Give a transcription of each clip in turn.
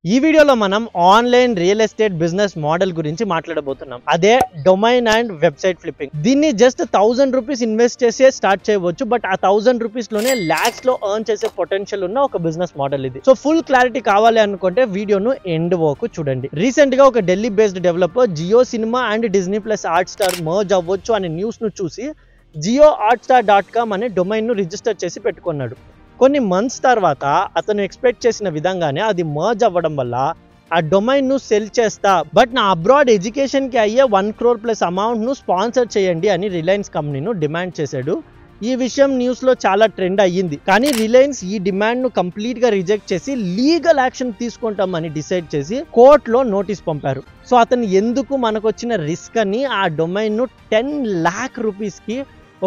ఈ వీడియోలో మనం online real estate business model గురించి మాట్లాడబోతున్నాం. అదే డొమైన్ అండ్ వెబ్సైట్ ఫ్లిప్పింగ్. దీన్ని జస్ట్ 1000 రూపీస్ ఇన్వెస్ట్ చేసే స్టార్ట్ చేయవచ్చు. బట్ ఆ 1000 రూపీస్ లోనే లాక్స్ లో ఎర్న్ చేసే పొటెన్షియల్ ఉన్న ఒక బిజినెస్ మోడల్ ఇది. సో ఫుల్ క్లారిటీ కావాలి అనుకుంటే వీడియోను ఎండ్ వరకు చూడండి. రీసెంట్ గా ఒక Delhi based developer Jio Cinema and Disney plus Hotstar merge అవ్వచ్చు అనే న్యూస్ ను చూసి JioHotstar.com అనే డొమైన్ ను రిజిస్టర్ చేసి పెట్టుకున్నాడు. కొన్ని మంత్స్ తర్వాత అతను ఎక్స్పెక్ట్ చేసిన విధంగానే అది మర్జ్ అవ్వడం వల్ల ఆ డొమైన్ ను సెల్ చేస్తా, బట్ నా అబ్రాడ్ ఎడ్యుకేషన్ కి అయ్యే 1 crore ప్లస్ అమౌంట్ ను స్పాన్సర్ చేయండి అని రిలయన్స్ కంపెనీను డిమాండ్ చేశాడు. ఈ విషయం న్యూస్ లో చాలా ట్రెండ్ అయ్యింది. కానీ రిలయన్స్ ఈ డిమాండ్ ను కంప్లీట్ గా రిజెక్ట్ చేసి లీగల్ యాక్షన్ తీసుకుంటామని డిసైడ్ చేసి కోర్టులో నోటీస్ పంపారు. సో అతను ఎందుకు మనకొచ్చిన రిస్క్ అని ఆ డొమైన్ ను 10 lakh rupees కి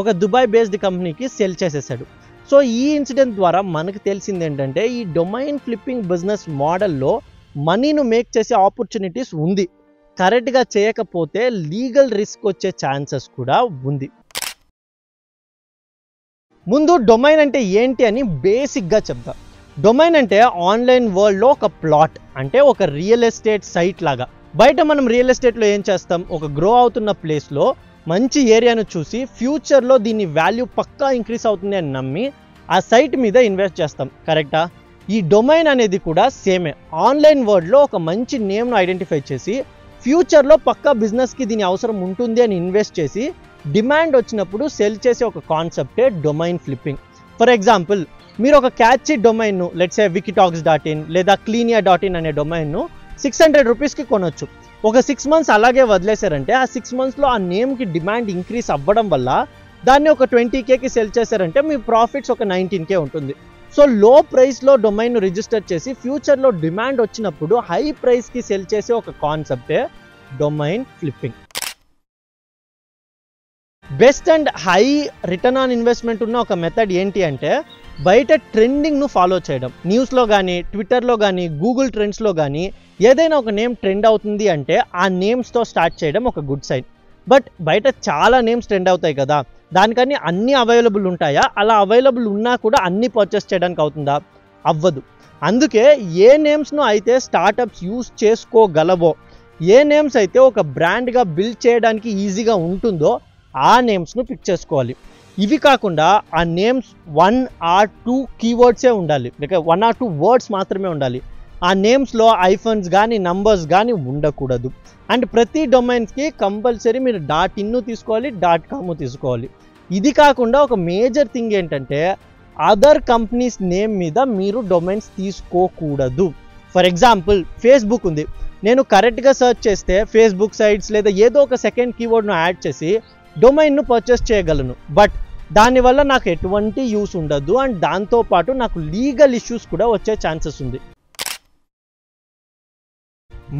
ఒక దుబాయ్ బేస్డ్ కంపెనీకి సెల్ చేసేసాడు. సో ఈ ఇన్సిడెంట్ ద్వారా మనకు తెలిసింది ఏంటంటే ఈ డొమైన్ ఫ్లిప్పింగ్ బిజినెస్ మోడల్లో మనీను మేక్ చేసే ఆపర్చునిటీస్ ఉంది. కరెక్ట్గా చేయకపోతే లీగల్ రిస్క్ వచ్చే ఛాన్సెస్ కూడా ఉంది. ముందు డొమైన్ అంటే ఏంటి అని బేసిక్గా చెప్తా. డొమైన్ అంటే ఆన్లైన్ వరల్డ్లో ఒక ప్లాట్, అంటే ఒక రియల్ ఎస్టేట్ సైట్ లాగా. బయట మనం రియల్ ఎస్టేట్లో ఏం చేస్తాం, ఒక గ్రో అవుతున్న ప్లేస్లో మంచి ఏరియాను చూసి ఫ్యూచర్లో దీని వాల్యూ పక్కా ఇంక్రీస్ అవుతుంది అని నమ్మి ఆ సైట్ మీద ఇన్వెస్ట్ చేస్తాం, కరెక్టా? ఈ డొమైన్ అనేది కూడా సేమే. ఆన్లైన్ వరల్డ్లో ఒక మంచి నేమ్ను ఐడెంటిఫై చేసి ఫ్యూచర్లో పక్కా బిజినెస్కి దీని అవసరం ఉంటుంది అని ఇన్వెస్ట్ చేసి డిమాండ్ వచ్చినప్పుడు సెల్ చేసే ఒక కాన్సెప్టే డొమైన్ ఫ్లిప్పింగ్. ఫర్ ఎగ్జాంపుల్, మీరు ఒక క్యాచీ డొమైన్ను లెట్సే wikitalks.in లేదా cleania.in అనే డొమైన్ను 600 రూపీస్కి కొనొచ్చు. ఒక 6 months అలాగే వదిలేశారంటే ఆ 6 monthsలో ఆ నేమ్కి డిమాండ్ ఇంక్రీస్ అవ్వడం వల్ల దాన్ని ఒక 20Kకి సెల్ చేశారంటే మీ ప్రాఫిట్స్ ఒక 19K ఉంటుంది. సో లో ప్రైస్లో డొమైన్ రిజిస్టర్ చేసి ఫ్యూచర్లో డిమాండ్ వచ్చినప్పుడు హై ప్రైస్కి సెల్ చేసే ఒక కాన్సెప్టే domain flipping. Best and high return on investment ఉన్న ఒక మెథడ్ ఏంటి అంటే బయట ట్రెండింగ్ను ఫాలో చేయడం. న్యూస్లో కానీ, ట్విట్టర్లో కానీ, గూగుల్ ట్రెండ్స్లో కానీ ఏదైనా ఒక నేమ్ ట్రెండ్ అవుతుంది అంటే ఆ నేమ్స్తో స్టార్ట్ చేయడం ఒక గుడ్ సైన్. బట్ బయట చాలా నేమ్స్ ట్రెండ్ అవుతాయి కదా, దానికని అన్నీ అవైలబుల్ ఉంటాయా? అలా అవైలబుల్ ఉన్నా కూడా అన్నీ పర్చేస్ చేయడానికి అవుతుందా? అవ్వదు. అందుకే ఏ నేమ్స్ను అయితే స్టార్టప్స్ యూస్ చేసుకోగలవో, ఏ నేమ్స్ అయితే ఒక బ్రాండ్గా బిల్డ్ చేయడానికి ఈజీగా ఉంటుందో ఆ నేమ్స్ను పిక్ చేసుకోవాలి. ఇవి కాకుండా ఆ నేమ్స్ 1 or 2 కీవర్డ్సే ఉండాలి, లేక 1 or 2 వర్డ్స్ మాత్రమే ఉండాలి. ఆ నేమ్స్లో ఐఫోన్స్ కానీ నంబర్స్ కానీ ఉండకూడదు. అండ్ ప్రతి డొమైన్స్కి కంపల్సరీ మీరు .in తీసుకోవాలి, .com తీసుకోవాలి. ఇది కాకుండా ఒక మేజర్ థింగ్ ఏంటంటే అదర్ కంపెనీస్ నేమ్ మీద మీరు డొమైన్స్ తీసుకోకూడదు. ఫర్ ఎగ్జాంపుల్, ఫేస్బుక్ ఉంది. నేను కరెక్ట్గా సెర్చ్ చేస్తే ఫేస్బుక్ సైట్స్ లేదా ఏదో ఒక సెకండ్ కీవర్డ్ను యాడ్ చేసి డొమైన్ను పర్చేస్ చేయగలను. బట్ దానివల్ల నాకు ఎటువంటి యూస్ ఉండదు అండ్ దాంతోపాటు నాకు లీగల్ ఇష్యూస్ కూడా వచ్చే ఛాన్సెస్ ఉంది.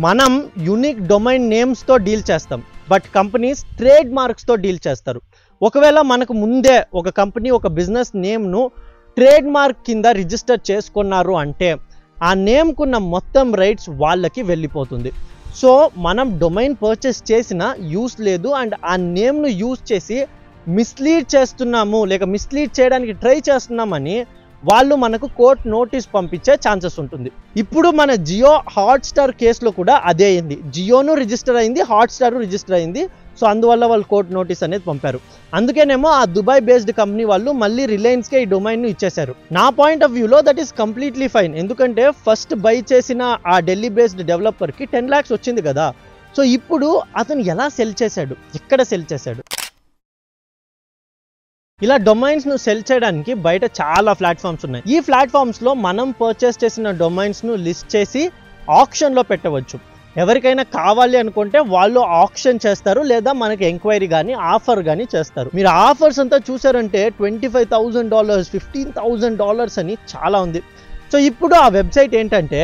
మనం యూనిక్ డొమైన్ నేమ్స్తో డీల్ చేస్తాం, బట్ కంపెనీస్ ట్రేడ్ మార్క్స్తో డీల్ చేస్తారు. ఒకవేళ మనకు ముందే ఒక కంపెనీ ఒక బిజినెస్ నేమ్ను ట్రేడ్ మార్క్ కింద రిజిస్టర్ చేసుకున్నారు అంటే ఆ నేమ్కున్న మొత్తం రైట్స్ వాళ్ళకి వెళ్ళిపోతుంది. సో మనం డొమైన్ పర్చేస్ చేసిన యూస్ లేదు అండ్ ఆ నేమ్ను యూస్ చేసి మిస్లీడ్ చేస్తున్నాము లేక మిస్లీడ్ చేయడానికి ట్రై చేస్తున్నామని వాళ్ళు మనకు కోర్ట్ నోటీస్ పంపించే ఛాన్సెస్ ఉంటుంది. ఇప్పుడు మన జియో హాట్స్టార్ కేసులో కూడా అదే అయింది. జియోను రిజిస్టర్ అయింది, హాట్స్టార్ రిజిస్టర్ అయింది. సో అందువల్ల వాళ్ళు కోర్ట్ నోటీస్ అనేది పంపారు. అందుకేనేమో ఆ దుబాయ్ బేస్డ్ కంపెనీ వాళ్ళు మళ్ళీ రిలయన్స్కే ఈ డొమైన్ను ఇచ్చేశారు. నా పాయింట్ ఆఫ్ వ్యూలో దట్ ఈస్ కంప్లీట్లీ ఫైన్. ఎందుకంటే ఫస్ట్ బై చేసిన ఆ ఢిల్లీ బేస్డ్ డెవలపర్కి 10 lakhs వచ్చింది కదా. సో ఇప్పుడు అతను ఎలా సెల్ చేశాడు, ఎక్కడ సెల్ చేశాడు? ఇలా డొమైన్స్ను సెల్ చేయడానికి బయట చాలా ప్లాట్ఫామ్స్ ఉన్నాయి. ఈ ప్లాట్ఫామ్స్లో మనం పర్చేస్ చేసిన డొమైన్స్ను లిస్ట్ చేసి ఆప్షన్లో పెట్టవచ్చు. ఎవరికైనా కావాలి అనుకుంటే వాళ్ళు ఆప్షన్ చేస్తారు లేదా మనకి ఎంక్వైరీ కానీ ఆఫర్ కానీ చేస్తారు. మీరు ఆఫర్స్ అంతా చూసారంటే $25,000, $15,000 అని చాలా ఉంది. సో ఇప్పుడు ఆ వెబ్సైట్ ఏంటంటే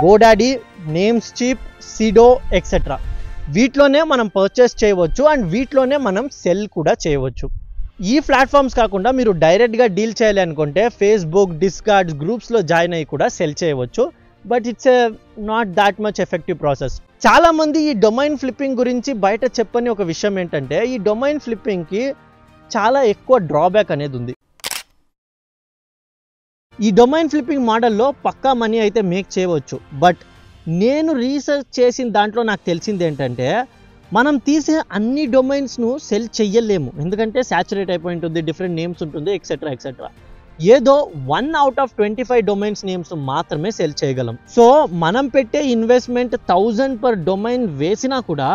గోడాడీ, నేమ్స్చీప్, సిడో ఎక్సెట్రా. వీటిలోనే మనం పర్చేస్ చేయవచ్చు అండ్ వీటిలోనే మనం సెల్ కూడా చేయవచ్చు. ఈ ప్లాట్ఫామ్స్ కాకుండా మీరు డైరెక్ట్గా డీల్ చేయాలి అనుకుంటే ఫేస్బుక్, డిస్కార్డ్స్, గ్రూప్స్లో జాయిన్ అయ్యి కూడా సెల్ చేయవచ్చు. But it's not that much effective process. చాలామంది ఈ డొమైన్ ఫ్లిప్పింగ్ గురించి బయట చెప్పని ఒక విషయం ఏంటంటే ఈ డొమైన్ ఫ్లిప్పింగ్కి చాలా ఎక్కువ డ్రాబ్యాక్ అనేది ఉంది. ఈ డొమైన్ ఫ్లిప్పింగ్ మోడల్లో పక్కా మనీ అయితే మేక్ చేయవచ్చు, బట్ నేను రీసెర్చ్ చేసిన దాంట్లో నాకు తెలిసింది ఏంటంటే మనం తీసే అన్ని డొమైన్స్ను సెల్ చెయ్యలేము, ఎందుకంటే సాచురేట్ అయిపోయి ఉంటుంది, డిఫరెంట్ నేమ్స్ ఉంటుంది, ఎక్సెట్రా ఎక్సెట్రా. ఏదో 1/25 డొమైన్స్ నేమ్స్ మాత్రమే సెల్ చేయగలం. సో మనం పెట్టే ఇన్వెస్ట్మెంట్ 1000 per డొమైన్ వేసినా కూడా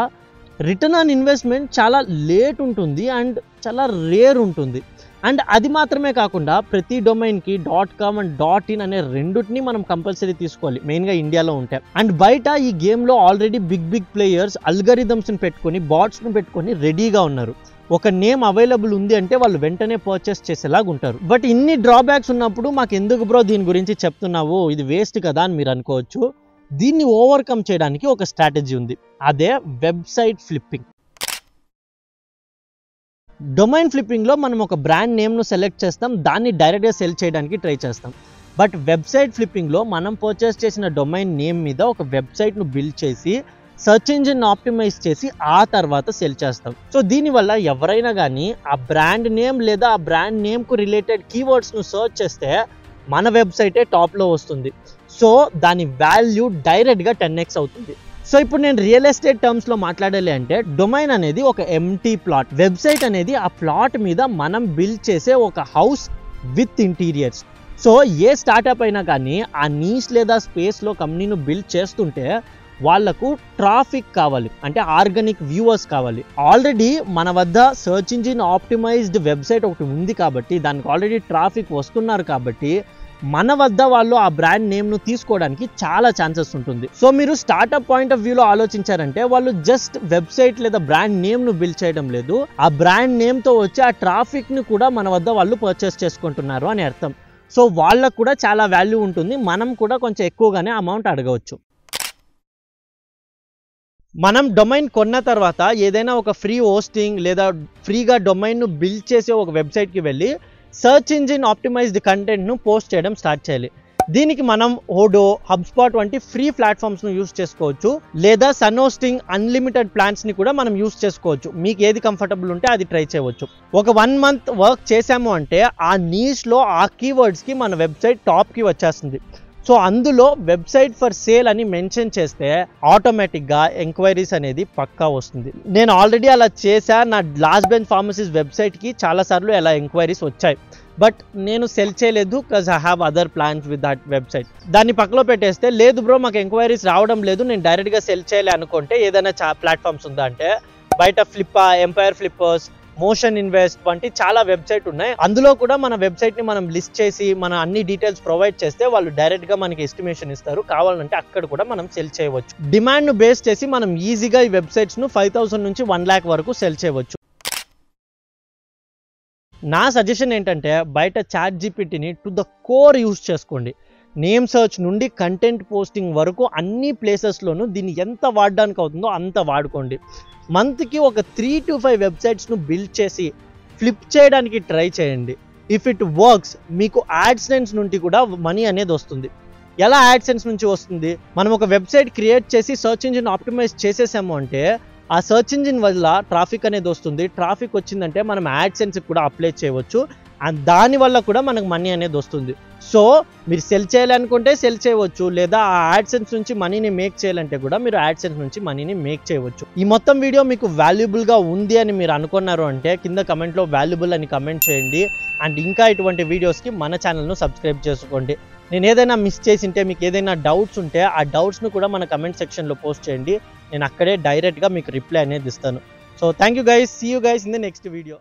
రిటర్న్ ఆన్ ఇన్వెస్ట్మెంట్ చాలా లేట్ ఉంటుంది అండ్ చాలా రేర్ ఉంటుంది. అండ్ అది మాత్రమే కాకుండా ప్రతి డొమైన్కి .com అండ్ .in అనే రెండుటిని మనం కంపల్సరీ తీసుకోవాలి, మెయిన్గా ఇండియాలో ఉంటాయి. అండ్ బయట ఈ గేమ్లో ఆల్రెడీ బిగ్ ప్లేయర్స్ అల్గరిథమ్స్ని పెట్టుకొని బాట్స్ని పెట్టుకొని రెడీగా ఉన్నారు. ఒక నేమ్ అవైలబుల్ ఉంది అంటే వాళ్ళు వెంటనే పర్చేస్ చేసేలాగా ఉంటారు. బట్ ఇన్ని డ్రాబ్యాక్స్ ఉన్నప్పుడు మాకు ఎందుకు బ్రో దీని గురించి చెప్తున్నావు, ఇది వేస్ట్ కదా అని మీరు అనుకోవచ్చు. దీన్ని ఓవర్కమ్ చేయడానికి ఒక స్ట్రాటజీ ఉంది, అదే వెబ్సైట్ ఫ్లిప్పింగ్. డొమైన్ ఫ్లిప్పింగ్లో మనం ఒక బ్రాండ్ నేమ్ను సెలెక్ట్ చేస్తాం, దాన్ని డైరెక్ట్గా సెల్ చేయడానికి ట్రై చేస్తాం. బట్ వెబ్సైట్ ఫ్లిప్పింగ్లో మనం పర్చేస్ చేసిన డొమైన్ నేమ్ మీద ఒక వెబ్సైట్ను బిల్డ్ చేసి సెర్చ్ ఇంజిన్ ఆప్టిమైజ్ చేసి ఆ తర్వాత సెల్ చేస్తాం. సో దీనివల్ల ఎవరైనా కానీ ఆ బ్రాండ్ నేమ్ లేదా ఆ బ్రాండ్ నేమ్కు రిలేటెడ్ కీవర్డ్స్ను సర్చ్ చేస్తే మన వెబ్సైటే టాప్లో వస్తుంది. సో దాని వాల్యూ డైరెక్ట్గా 10x అవుతుంది. సో ఇప్పుడు నేను రియల్ ఎస్టేట్ టర్మ్స్లో మాట్లాడాలి అంటే డొమైన్ అనేది ఒక ఎంటీ ప్లాట్, వెబ్సైట్ అనేది ఆ ప్లాట్ మీద మనం బిల్డ్ చేసే ఒక house with interiors. So A startup అయినా కానీ ఆ నీష్ లేదా స్పేస్లో కంపెనీను బిల్డ్ చేస్తుంటే వాళ్లకు ట్రాఫిక్ కావాలి, అంటే ఆర్గానిక్ వ్యూవర్స్ కావాలి. ఆల్రెడీ మన వద్ద సెర్చ్ ఇంజిన్ ఆప్టిమైజ్డ్ వెబ్సైట్ ఒకటి ఉంది కాబట్టి దానికి ఆల్రెడీ ట్రాఫిక్ వస్తున్నారు కాబట్టి మన వద్ద వాళ్ళు ఆ బ్రాండ్ నేమ్ను తీసుకోవడానికి చాలా ఛాన్సెస్ ఉంటుంది. సో మీరు స్టార్టప్ పాయింట్ ఆఫ్ వ్యూలో ఆలోచించారంటే వాళ్ళు జస్ట్ వెబ్సైట్ లేదా బ్రాండ్ నేమ్ను బిల్డ్ చేయడం లేదు, ఆ బ్రాండ్ నేమ్తో వచ్చి ఆ ట్రాఫిక్ని కూడా మన వద్ద వాళ్ళు పర్చేస్ చేసుకుంటున్నారు అని అర్థం. సో వాళ్ళకు కూడా చాలా వాల్యూ ఉంటుంది, మనం కూడా కొంచెం ఎక్కువగానే అమౌంట్ అడగవచ్చు. మనం డొమైన్ కొన్న తర్వాత ఏదైనా ఒక ఫ్రీ హోస్టింగ్ లేదా ఫ్రీగా డొమైన్ను బిల్డ్ చేసే ఒక వెబ్సైట్కి వెళ్ళి సెర్చ్ ఇంజిన్ ఆప్టిమైజ్డ్ కంటెంట్ను పోస్ట్ చేయడం స్టార్ట్ చేయాలి. దీనికి మనం ఓడో, హబ్స్పాట్ వంటి ఫ్రీ ప్లాట్ఫామ్స్ను యూస్ చేసుకోవచ్చు, లేదా సన్ హోస్టింగ్ అన్లిమిటెడ్ ప్లాన్స్ని కూడా మనం యూస్ చేసుకోవచ్చు. మీకు ఏది కంఫర్టబుల్ ఉంటే అది ట్రై చేయవచ్చు. ఒక 1 month వర్క్ చేసాము అంటే ఆ నీష్లో ఆ కీవర్డ్స్కి మన వెబ్సైట్ టాప్కి వచ్చేస్తుంది. సో అందులో వెబ్సైట్ ఫర్ సేల్ అని మెన్షన్ చేస్తే ఆటోమేటిక్గా ఎంక్వైరీస్ అనేది పక్కా వస్తుంది. నేను ఆల్రెడీ అలా చేశా, నా లాస్ట్ బెంచ్ ఫార్మసీస్ వెబ్సైట్కి చాలాసార్లు అలా ఎంక్వైరీస్ వచ్చాయి. బట్ నేను సెల్ చేయలేదు, because I have other plans with that website. దాన్ని పక్కలో పెట్టేస్తే లేదు బ్రో మాకు ఎంక్వైరీస్ రావడం లేదు, నేను డైరెక్ట్గా సెల్ చేయాలి అనుకుంటే ఏదైనా ప్లాట్ఫామ్స్ ఉందా అంటే బయట ఫ్లిప్పా, ఎంపైర్ ఫ్లిప్పర్స్, మోషన్ ఇన్వెస్ట్ వంటి చాలా వెబ్సైట్ ఉన్నాయి. అందులో కూడా మన వెబ్సైట్ని మనం లిస్ట్ చేసి మన అన్ని డీటెయిల్స్ ప్రొవైడ్ చేస్తే వాళ్ళు డైరెక్ట్గా మనకి ఎస్టిమేషన్ ఇస్తారు. కావాలంటే అక్కడ కూడా మనం సెల్ చేయవచ్చు. డిమాండ్ను బేస్ చేసి మనం ఈజీగా ఈ వెబ్సైట్స్ను 5,000 నుంచి 1 lakh వరకు సెల్ చేయవచ్చు. నా సజెషన్ ఏంటంటే బయట ChatGPTని టు ద కోర్ యూజ్ చేసుకోండి. నేమ్ సర్చ్ నుండి కంటెంట్ పోస్టింగ్ వరకు అన్ని ప్లేసెస్లోనూ దీన్ని ఎంత వాడడానికి అవుతుందో అంత వాడుకోండి. మంత్కి ఒక 3 to 5 వెబ్సైట్స్ను బిల్డ్ చేసి ఫ్లిప్ చేయడానికి ట్రై చేయండి. ఇఫ్ ఇట్ వర్క్స్ మీకు యాడ్సెన్స్ నుండి కూడా మనీ అనేది వస్తుంది. ఎలా యాడ్సెన్స్ నుంచి వస్తుంది? మనం ఒక వెబ్సైట్ క్రియేట్ చేసి సెర్చ్ ఇంజిన్ ఆప్టిమైజ్ చేసేసాము అంటే ఆ సెర్చ్ ఇంజిన్ వల్ల ట్రాఫిక్ అనేది వస్తుంది. ట్రాఫిక్ వచ్చిందంటే మనం యాడ్సెన్స్కి కూడా అప్లై చేయవచ్చు అండ్ దానివల్ల కూడా మనకు మనీ అనేది వస్తుంది. సో మీరు సెల్ చేయాలనుకుంటే సెల్ చేయవచ్చు, లేదా ఆ యాడ్సెన్స్ నుంచి మనీని మేక్ చేయాలంటే కూడా మీరు యాడ్సెన్స్ నుంచి మనీని మేక్ చేయవచ్చు. ఈ మొత్తం వీడియో మీకు వాల్యుబుల్గా ఉంది అని మీరు అనుకున్నారు అంటే కింద కమెంట్లో వాల్యుబుల్ అని కమెంట్ చేయండి. అండ్ ఇంకా ఇటువంటి వీడియోస్కి మన ఛానల్ను సబ్స్క్రైబ్ చేసుకోండి. నేను ఏదైనా మిస్ చేసింటే మీకు ఏదైనా డౌట్స్ ఉంటే ఆ డౌట్స్ను కూడా మన కమెంట్ సెక్షన్లో పోస్ట్ చేయండి. నేను అక్కడే డైరెక్ట్గా మీకు రిప్లై అనేది ఇస్తాను. So thank you guys, see you guys in the next video.